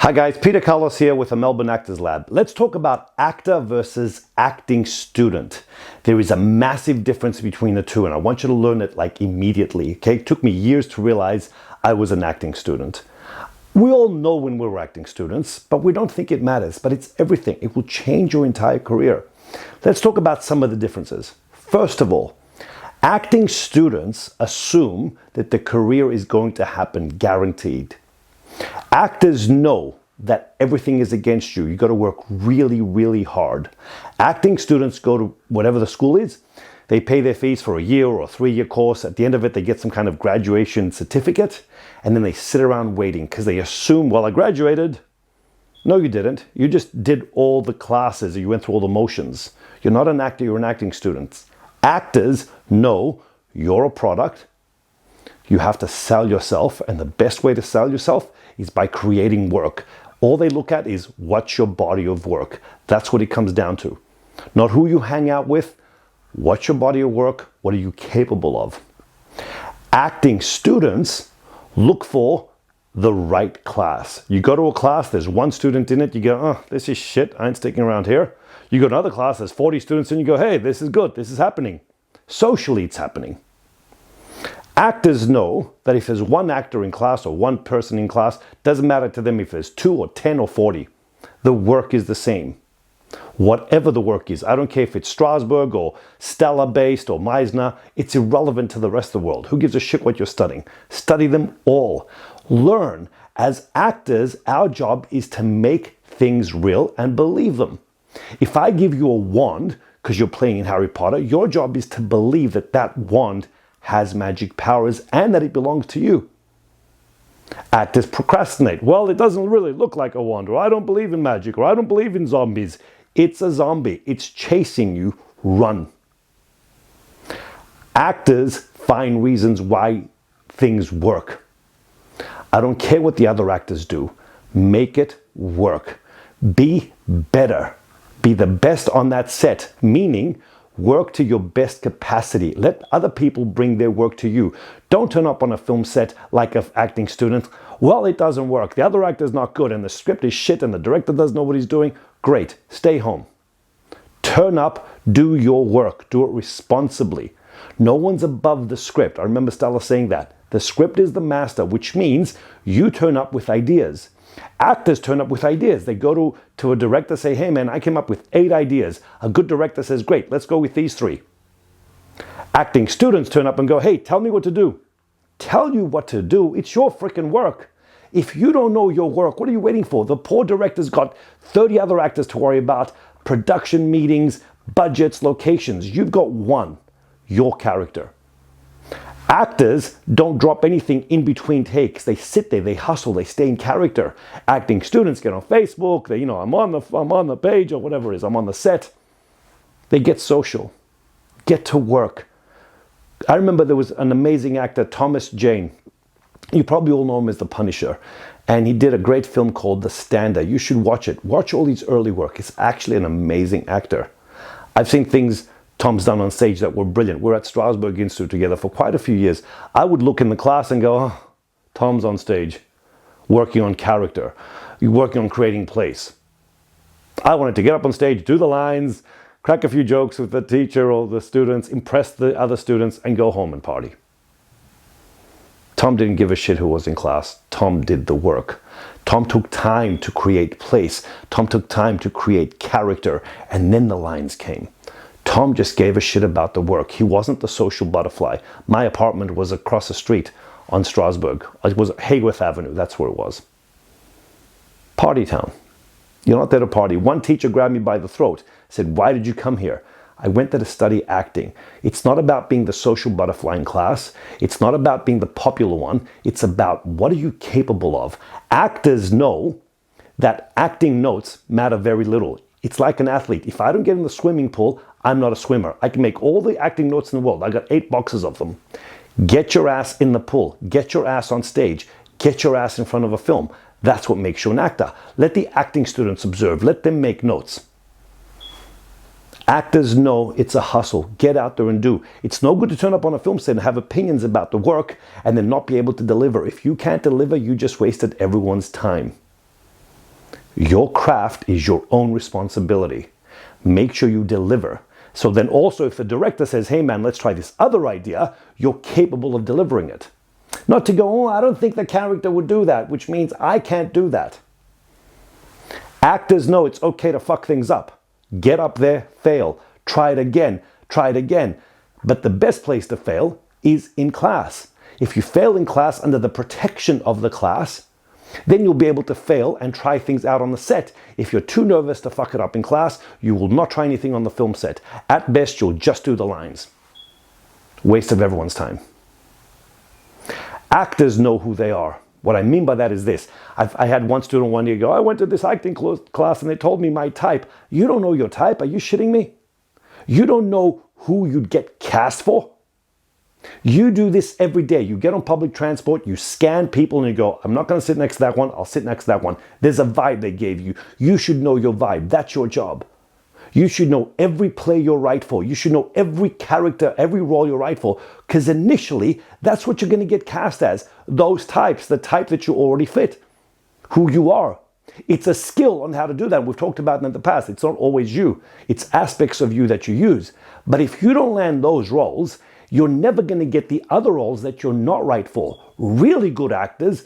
Hi guys, Peter Kalos here with the Melbourne Actors Lab. Let's talk about actor versus acting student. There is a massive difference between the two and I want you to learn it like immediately, okay? It took me years to realize I was an acting student. We all know when we're acting students, but we don't think it matters, but it's everything. It will change your entire career. Let's talk about some of the differences. First of all, acting students assume that the career is going to happen guaranteed. Actors know that everything is against you. You got to work really, really hard. Acting students go to whatever the school is. They pay their fees for a year or a 3-year course. At the end of it, they get some kind of graduation certificate, and then they sit around waiting because they assume, well, I graduated. No, you didn't. You just did all the classes. You went through all the motions. You're not an actor. You're an acting student. Actors know you're a product. You have to sell yourself, and the best way to sell yourself is by creating work. All they look at is what's your body of work. That's what it comes down to. Not who you hang out with, what's your body of work, what are you capable of. Acting students look for the right class. You go to a class, there's one student in it, you go, oh, this is shit, I ain't sticking around here. You go to another class, there's 40 students and you go, hey, this is good, this is happening. Socially, it's happening. Actors know that if there's one actor in class or one person in class, doesn't matter to them if there's 2 or 10 or 40. The work is the same. Whatever the work is, I don't care if it's Strasbourg or Stella based or Meisner, it's irrelevant to the rest of the world. Who gives a shit what you're studying? Study them all. Learn. As actors, our job is to make things real and believe them. If I give you a wand because you're playing in Harry Potter, your job is to believe that that wand has magic powers and that it belongs to you. Actors procrastinate. Well, it doesn't really look like a wand, or I don't believe in magic, or I don't believe in zombies. It's a zombie. It's chasing you. Run. Actors find reasons why things work. I don't care what the other actors do. Make it work. Be better. Be the best on that set, meaning work to your best capacity. Let other people bring their work to you. Don't turn up on a film set like an acting student. Well, it doesn't work. The other actor's not good and the script is shit and the director doesn't know what he's doing. Great. Stay home. Turn up. Do your work. Do it responsibly. No one's above the script. I remember Stella saying that. The script is the master, which means you turn up with ideas. Actors turn up with ideas. They go to a director, say, hey man, I came up with 8 ideas. A good director says, great, let's go with these 3. Acting students turn up and go, hey, tell me what to do. Tell you what to do. It's your freaking work. If you don't know your work, what are you waiting for? The poor director's got 30 other actors to worry about, production meetings, budgets, locations. You've got one, your character. Actors don't drop anything in between takes. They sit there, they hustle, they stay in character. Acting students get on Facebook, they, I'm on the page or whatever it is, I'm on the set. They get social. Get to work. I remember there was an amazing actor, Thomas Jane. You probably all know him as the Punisher. And he did a great film called The Stander. You should watch it. Watch all his early work. It's actually an amazing actor. I've seen things Tom's done on stage that were brilliant. We're at Strasbourg Institute together for quite a few years. I would look in the class and go, oh, Tom's on stage, working on character, working on creating place. I wanted to get up on stage, do the lines, crack a few jokes with the teacher or the students, impress the other students, and go home and party. Tom didn't give a shit who was in class. Tom did the work. Tom took time to create place. Tom took time to create character, and then the lines came. Tom just gave a shit about the work. He wasn't the social butterfly. My apartment was across the street on Strasbourg. It was Hayworth Avenue. That's where it was. Party town. You're not there to party. One teacher grabbed me by the throat, said, why did you come here? I went there to study acting. It's not about being the social butterfly in class. It's not about being the popular one. It's about what are you capable of. Actors know that acting notes matter very little. It's like an athlete. If I don't get in the swimming pool, I'm not a swimmer. I can make all the acting notes in the world. I got 8 boxes of them. Get your ass in the pool. Get your ass on stage. Get your ass in front of a film. That's what makes you an actor. Let the acting students observe. Let them make notes. Actors know it's a hustle. Get out there and do. It's no good to turn up on a film set and have opinions about the work and then not be able to deliver. If you can't deliver, you just wasted everyone's time. Your craft is your own responsibility. Make sure you deliver. So then also if the director says, hey man, let's try this other idea, you're capable of delivering it. Not to go, oh, I don't think the character would do that, which means I can't do that. Actors know it's okay to fuck things up. Get up there, fail. Try it again, try it again. But the best place to fail is in class. If you fail in class under the protection of the class, then you'll be able to fail and try things out on the set. If you're too nervous to fuck it up in class, you will not try anything on the film set. At best, you'll just do the lines. Waste of everyone's time. Actors know who they are. What I mean by that is this. I had one student one year go, I went to this acting class and they told me my type. You don't know your type? Are you shitting me? You don't know who you'd get cast for? You do this every day. You get on public transport, you scan people and you go, I'm not going to sit next to that one, I'll sit next to that one. There's a vibe they gave you. You should know your vibe. That's your job. You should know every play you're right for. You should know every character, every role you're right for, because initially, that's what you're going to get cast as. Those types, the type that you already fit, who you are. It's a skill on how to do that. We've talked about it in the past. It's not always you. It's aspects of you that you use. But if you don't land those roles, you're never going to get the other roles that you're not right for. Really good actors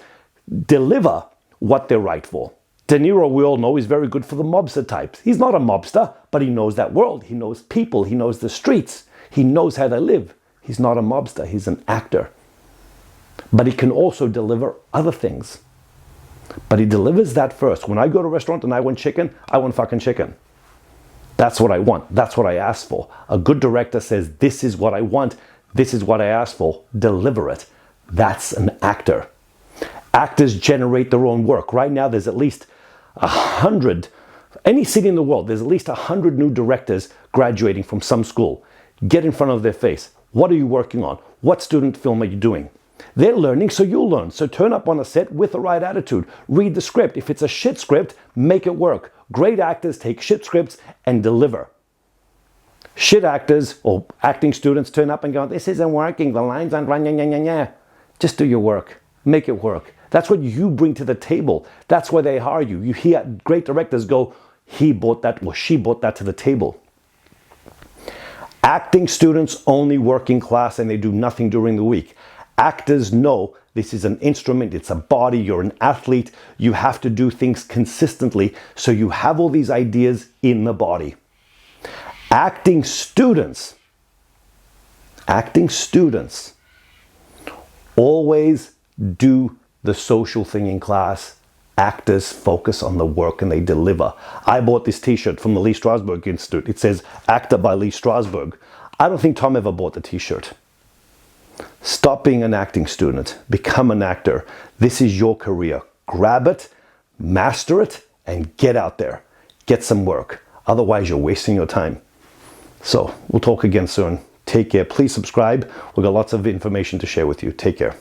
deliver what they're right for. De Niro, we all know, is very good for the mobster types. He's not a mobster, but he knows that world. He knows people. He knows the streets. He knows how they live. He's not a mobster. He's an actor. But he can also deliver other things. But he delivers that first. When I go to a restaurant and I want chicken, I want fucking chicken. That's what I want. That's what I ask for. A good director says, this is what I want. This is what I asked for. Deliver it. That's an actor. Actors generate their own work. Right now, there's at least 100, any city in the world, there's at least 100 new directors graduating from some school. Get in front of their face. What are you working on? What student film are you doing? They're learning, so you'll learn. So turn up on a set with the right attitude. Read the script. If it's a shit script, make it work. Great actors take shit scripts and deliver. Shit actors or acting students turn up and go, this isn't working. The lines aren't running. Just do your work. Make it work. That's what you bring to the table. That's why they hire you. You hear great directors go, he brought that or she brought that to the table. Acting students only work in class and they do nothing during the week. Actors know this is an instrument, it's a body, you're an athlete, you have to do things consistently, so you have all these ideas in the body. Acting students always do the social thing in class. Actors focus on the work and they deliver. I bought this t-shirt from the Lee Strasberg Institute. It says, Actor by Lee Strasberg. I don't think Tom ever bought the t-shirt. Stop being an acting student. Become an actor. This is your career. Grab it, master it, and get out there. Get some work. Otherwise, you're wasting your time. So, we'll talk again soon. Take care. Please subscribe. We've got lots of information to share with you. Take care.